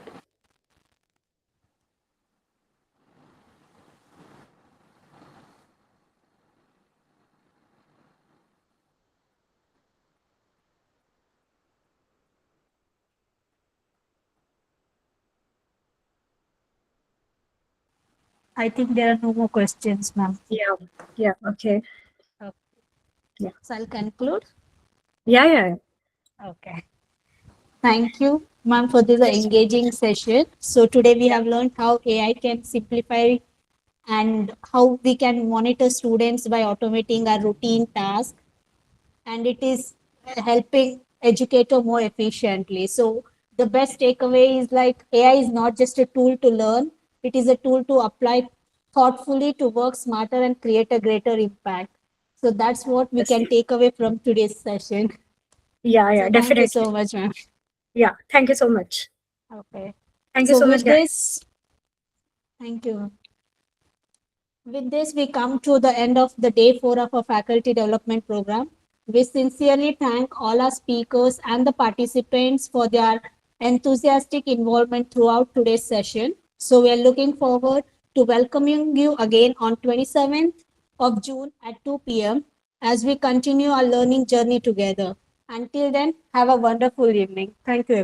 Speaker 1: I think there are no more questions, ma'am.
Speaker 2: Yeah, okay.
Speaker 1: Okay.
Speaker 2: Yeah.
Speaker 1: So I'll conclude.
Speaker 2: Yeah.
Speaker 1: Okay. Thank you, ma'am, for this engaging session. So today we have learned how AI can simplify and how we can monitor students by automating our routine task, and it is helping educator more efficiently. So the best takeaway is like AI is not just a tool to learn, it is a tool to apply thoughtfully to work smarter and create a greater impact. So that's what we can take away from today's session.
Speaker 2: Yeah,
Speaker 1: So
Speaker 2: definitely.
Speaker 1: thank you so much, ma'am.
Speaker 2: Yeah, thank you so much.
Speaker 1: Okay.
Speaker 2: Thank you so much,
Speaker 1: with
Speaker 2: guys.
Speaker 1: this, thank you. With this, we come to the end of the day 4 of our faculty development program. We sincerely thank all our speakers and the participants for their enthusiastic involvement throughout today's session. So we are looking forward to welcoming you again on 27th of June at 2 p.m. as we continue our learning journey together. Until then, have a wonderful evening. Thank you, everyone.